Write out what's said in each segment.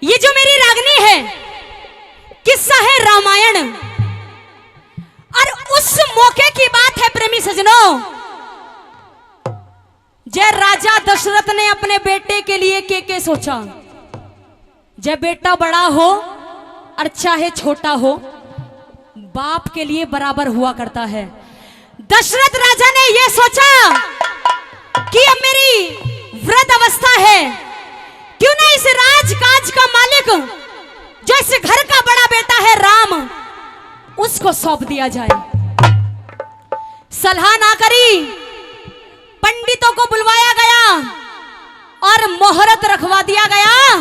ये जो मेरी रागनी है किस्सा है रामायण, और उस मौके की बात है प्रेमी सजनों, जय राजा दशरथ ने अपने बेटे के लिए के सोचा। जब बेटा बड़ा हो और चाहे छोटा हो, बाप के लिए बराबर हुआ करता है। दशरथ राजा ने यह सोचा कि अब मेरी वृद्ध अवस्था है, क्यों ना इस राजकाज का मालिक जो इस घर का बड़ा बेटा है राम, उसको सौंप दिया जाए। सलाह ना करी, पंडितों को बुलवाया गया और मुहूर्त रखवा दिया गया।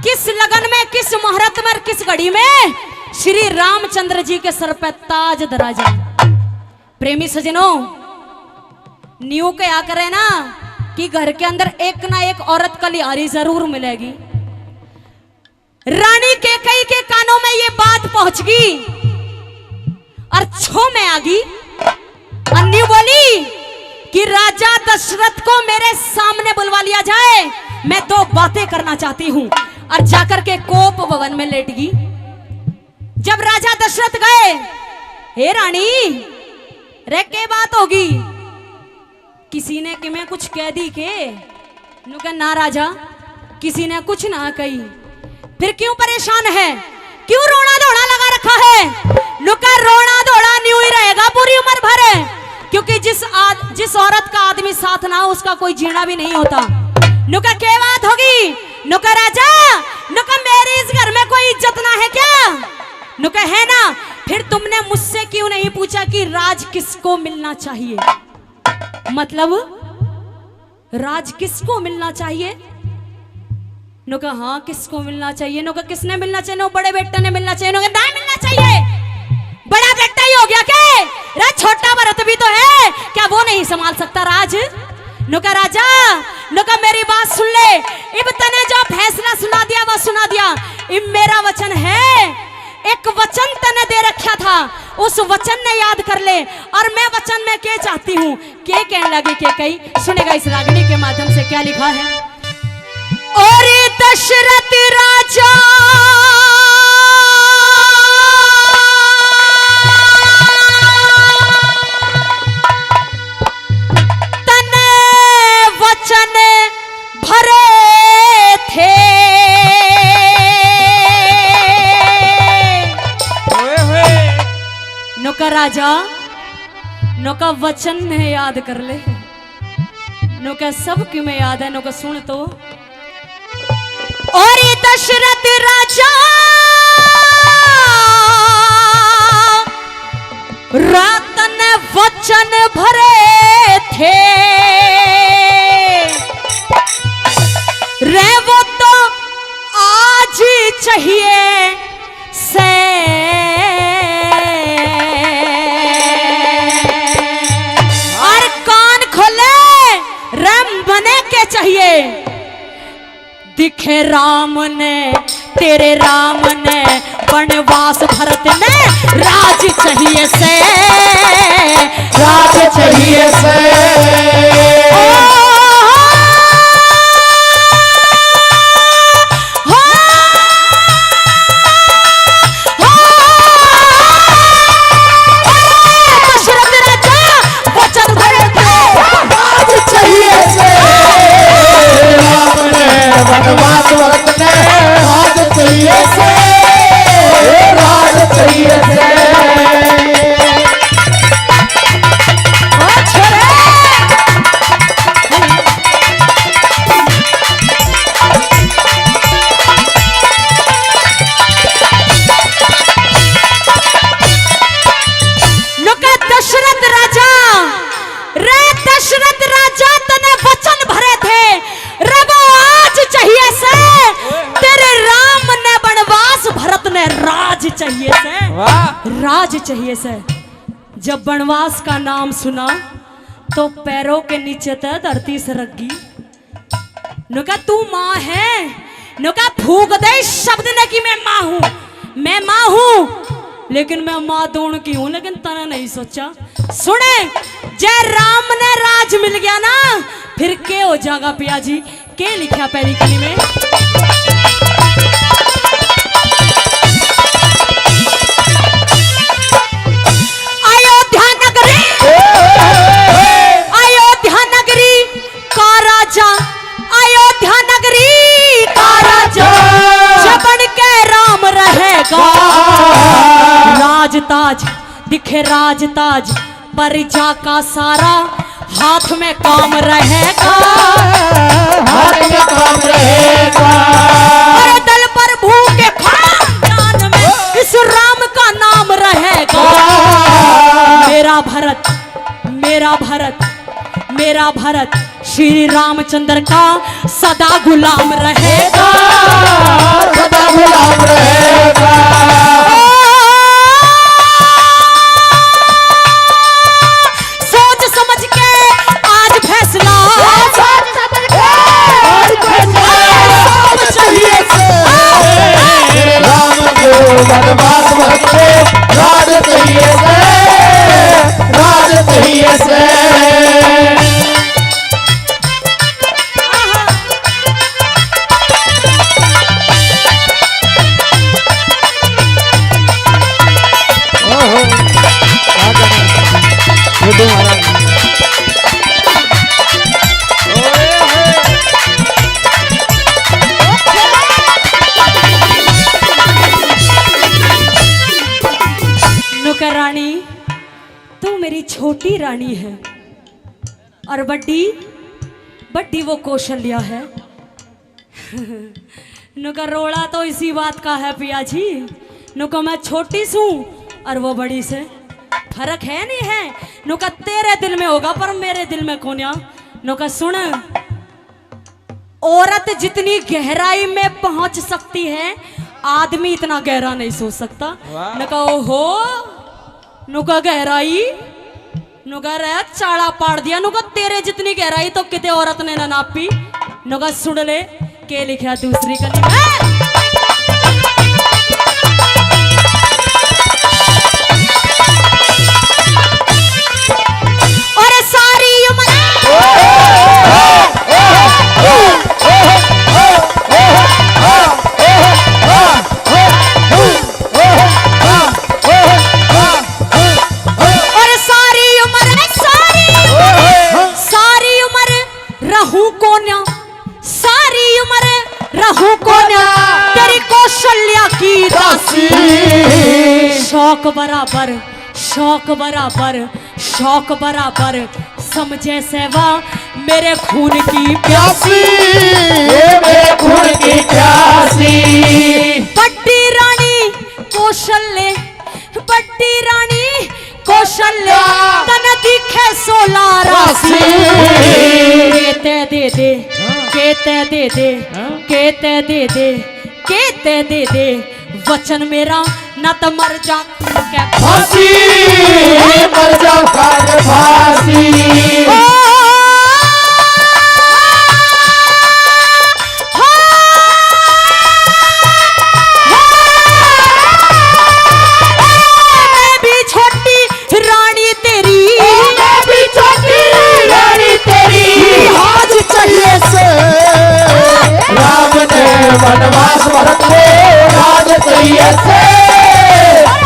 किस लगन में, किस मुहूर्त में, किस घड़ी में श्री रामचंद्र जी के सर पर ताज धरा जाए। प्रेमी सजनों, न्यू क्या करे ना कि घर के अंदर एक ना एक औरत कलियारी जरूर मिलेगी। रानी कैकेयी के कानों में ये बात पहुंच गई और छो में आ गई। अन्नी बोली कि राजा दशरथ को मेरे सामने बुलवा लिया जाए, मैं दो बातें करना चाहती हूं, और जाकर के कोप भवन में लेट गई। जब राजा दशरथ गए, हे रानी रे के बात होगी, किसी ने कि मैं कुछ कह दी के? नुका ना राजा, किसी ने कुछ ना कही। फिर क्यों परेशान है, क्यों रोना धोना लगा रखा है? नुका रोना धोना न्यू ही रहेगा पूरी उम्र भर, क्योंकि जिस औरत का आदमी साथ ना हो उसका कोई जीना भी नहीं होता। नुका क्या बात होगी? नुका राजा, नुका मेरी इस घर में कोई इज्जत ना है क्या? नुका है ना। फिर तुमने मुझसे क्यों नहीं पूछा कि राज किसको मिलना चाहिए? मतलब राज किसको मिलना चाहिए? नुका हाँ किसको मिलना चाहिए? नुका किसने मिलना चाहिए? नो बड़े बेटे ने मिलना चाहिए। नुका ना मिलना चाहिए, बड़ा बेटा ही हो गया क्या? छोटा भरत भी तो है, क्या वो नहीं संभाल सकता राज? नुका राजा, नुका मेरी बात सुन ले, इब तने जो फैसला सुना दिया वो सुना दिया। इब मेरा वचन है, एक वचन तने दे रखा था, उस वचन ने याद कर ले। और मैं वचन में क्या चाहती हूँ, क्या कहने लगी कैकेयी, सुनेगा इस रागनी के माध्यम से क्या लिखा है। और दशरथ राजा तने वचन भरे थे, नुका राजा, नुका वचन ने याद कर ले। नुका सब की में याद है, नुका सुन तो। और दशरथ राजा रात ने वचन भरे थे, रे वो तो आज चाहिए से। और कान खोले, रम बने के चाहिए। दिखे राम ने, तेरे राम ने वनवास भरत ने, राज चाहिए से, राज चाहिए से। चाहिए से, राज चाहिए से। जब वनवास का नाम सुना तो पैरों के नीचे तक धरती सरक गई। नुका तू माँ है, नुका फूक दे शब्द ने कि मैं माँ हूँ, मैं माँ हूँ, लेकिन मैं माँ दोनों की हूँ, लेकिन तने नहीं सोचा। सुने, जय राम ने राज मिल गया ना, फिर के हो जाएगा पिया जी? के लिखा पहली कली में दिखे राज ताज परिजा का सारा, हाथ में काम रहेगा, हाथ में काम रहेगा। अरे दल पर भूखे खानदान में इस राम का नाम रहेगा। मेरा भरत मेरा भरत मेरा भरत श्री रामचंद्र का सदा गुलाम रहेगा, सदा गुलाम रहेगा। सोच समझ के आज फैसला, सोच समझ के आज फैसला चाहिए से राम को वनवास भरते, राज चाहिए से, राज चाहिए से। नुकर रानी तू मेरी छोटी रानी है और बड्डी बड्डी वो कौशल्या है। नुकर रोड़ा तो इसी बात का है पिया जी, नुका मैं छोटी सू और वो बड़ी से फर्क है नहीं है। नुका तेरे दिल में होगा पर मेरे दिल में कोन्या। नुका सुन, औरत जितनी गहराई में पहुंच सकती है आदमी इतना गहरा नहीं सोच सकता। नुका ओहो नुका गहराई नुका रे चाड़ा पाड़ दिया। नुका तेरे जितनी गहराई तो कितने औरत ने ना नापी। नुका सुन ले के लिखा दूसरी कली में। और सारी उम्र रहूं कोन्या, सारी उम्र रहूं कोन्या तेरी कौशल्या की दासी। शौक बराबर शौक बराबर शौक बराबर समझे सेवा मेरे खून की प्यासी, मेरे खून की प्यासी। बड्डी रानी कौशल्य बड्डी रानी कौशल्या तन दिखे 16 राशि। केते दे दे केते दे दे केते दे दे केते दे दे वचन मेरा न तो मर जा फांसी, मर जा फांसी। वनवास भरते राज चाहिए से,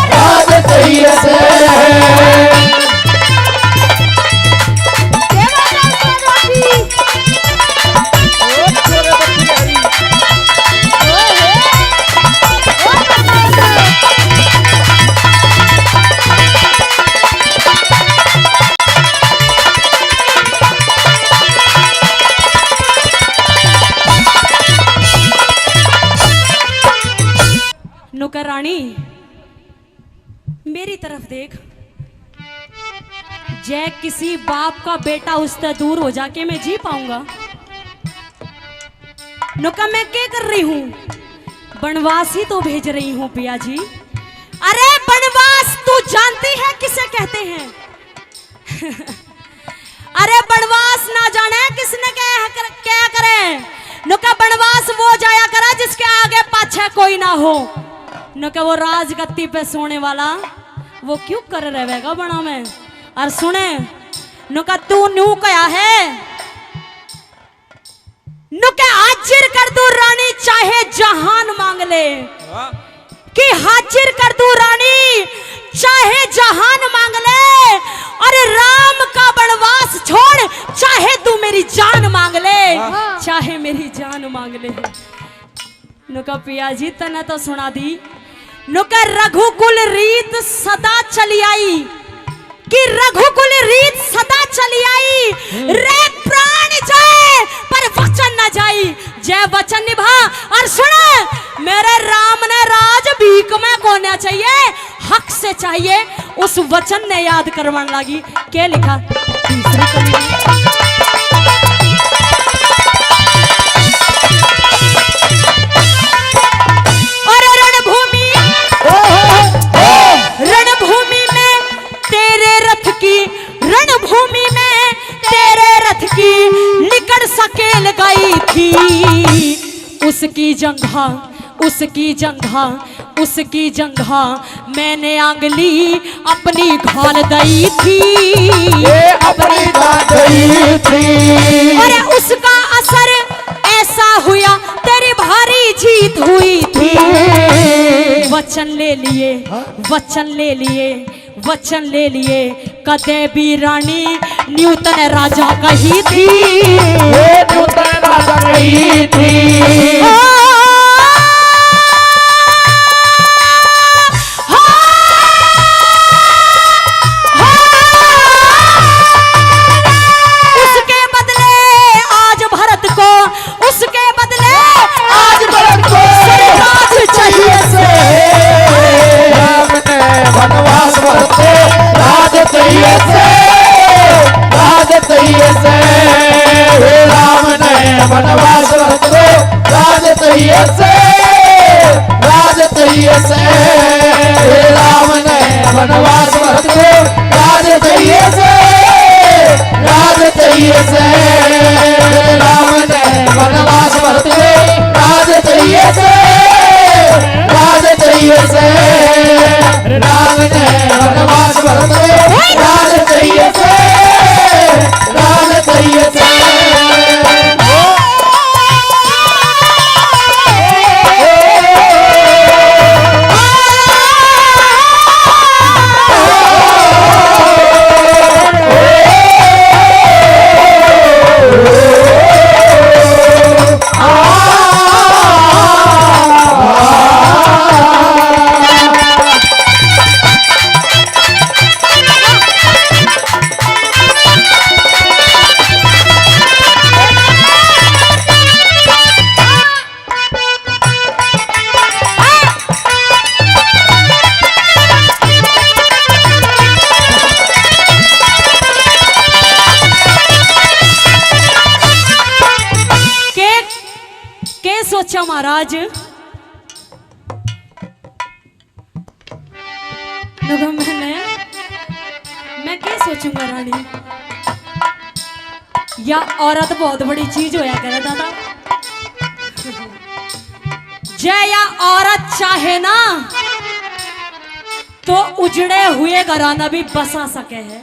राज चाहिए से। नुकर रानी मेरी तरफ देख, जय किसी बाप का बेटा उससे दूर हो जाके मैं जी पाऊंगा। नुका मैं क्या कर रही हूं, बनवास ही तो भेज रही हूं पिया जी। अरे बनवास तू जानती है किसे कहते हैं? अरे बनवास ना जाने किसने क्या करे। नुका बनवास वो जाया करा जिसके आगे पाछे कोई ना हो। नुका वो राजगद्दी पे सोने वाला वो क्यों कर रहेगा बना में। और सुने नुका तू न्यू कया है, नुका हाजिर कर दू रानी चाहे जहान मांग ले, कि हाजिर कर दू रानी चाहे जहान मांग ले। अरे राम का बनवास छोड़ चाहे तू मेरी जान मांग ले, चाहे मेरी जान मांग ले। नुका पिया जी तने तो सुना दी नुकर रघुकुल रीत सदा चली आई, कि रघुकुल रीत सदा चली आई। रे प्राण जाए पर वचन न जाई, जय वचन निभा। और सुन, मेरे राम ने राज भीख में कोना चाहिए, हक से चाहिए। उस वचन ने याद करवाने लगी। क्या लिखा तीसरी कली में? और रणभूमि में तेरे रथ की, रणभूमि में तेरे रथ की निकट सकेल गई थी। उसकी जंघा, उसकी जंघा, उसकी जंघा मैंने आंगली अपनी घाल दई थी, अपनी गई थी। अरे उसका असर ऐसा हुआ, तेरी भारी जीत हुई थी। वचन ले लिए, वचन ले लिए, वचन ले लिए। कदे भी रानी न्यूटन राजा कही थी, न्यूटन राजा कही थी। उसके बदले आज भरत को, उसके बदले आज भरत को राज चाहिए से। राम ने वनवास भरते राज चाहिए से, राज चाहिए से। राम ने वनवास भरते राज चाहिए से, राज चाहिए से। राम ने वनवास भरते राज चाहिए से, राज चाहिए से। राम ने वनवास भरते राज चाहिए से, राज चाहिए से। राम ने वनवास भरते राज चाहिए से, राज चाहिए से। सोचा महाराज, मैं क्या सोचूंगा रानी, या औरत बहुत बड़ी चीज होया करे दादा। जय या औरत चाहे ना तो उजड़े हुए घराना भी बसा सके है,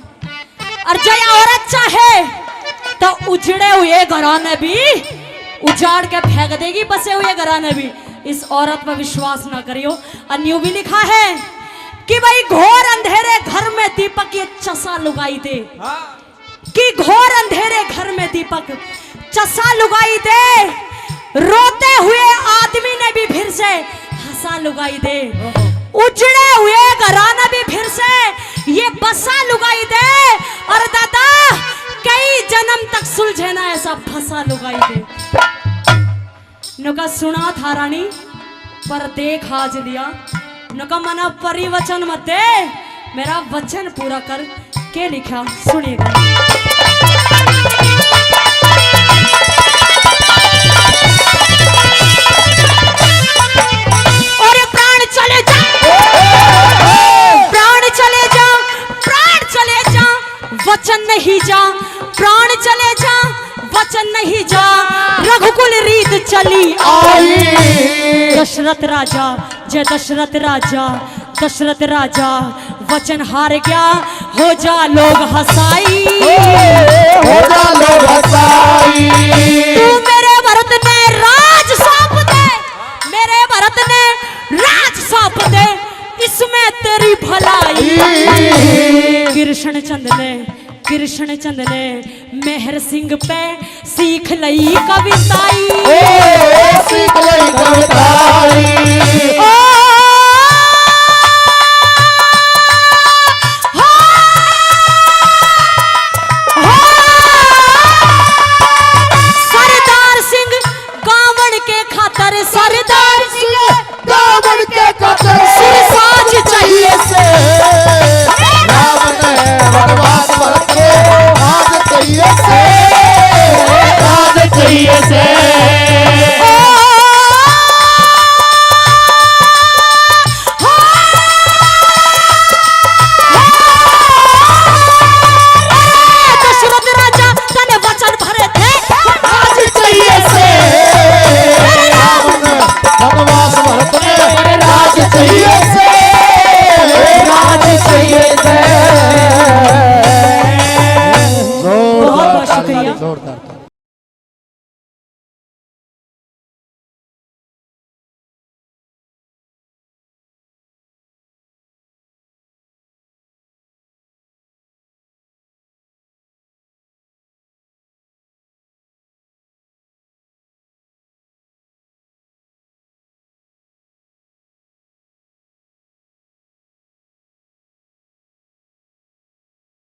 और जय औरत चाहे तो उजड़े हुए घराने भी उजाड़ के फेंक देगी, बसे हुए घराने भी। इस औरत पर विश्वास ना करियो। और यूं भी लिखा है कि भाई घोर अंधेरे घर में दीपक ये चसा लुगाई दे, कि घोर अंधेरे घर में दीपक चसा लुगाई दे। रोते हुए आदमी ने भी फिर से हंसा लुगाई दे, उजड़े हुए घराना भी फिर से ये बसा लुगाई दे। और दादा कई जन्म तक सुलझे ना ऐसा फंसा लुगाई दे। नुका सुना था रानी पर देख आज लिया, नुका मना परिवचन मत दे, मेरा वचन पूरा कर। के लिखा सुनेगा। और प्राण चले जा, प्राण चले जा, प्राण चले जा, वचन नहीं जा, प्राण चले जा, वचन नहीं जा। रघुकुल रीत चली आई, दशरथ राजा, जय दशरथ राजा, दशरथ राजा वचन हार गया, हो जा लोग हसाई, हो जा लोग हसाई। तू मेरे भरत ने राज सौंप दे, मेरे भरत ने राज सौंप दे, इसमें तेरी भलाई। कृष्ण चंद ने, कृष्ण चंद ने मेहर सिंह पे सीख लई कविताई, सीख लई कविताई। भरत में राज चाहिए से, राज चाहिए से। बहुत बहुत शुक्रिया। जोरदार।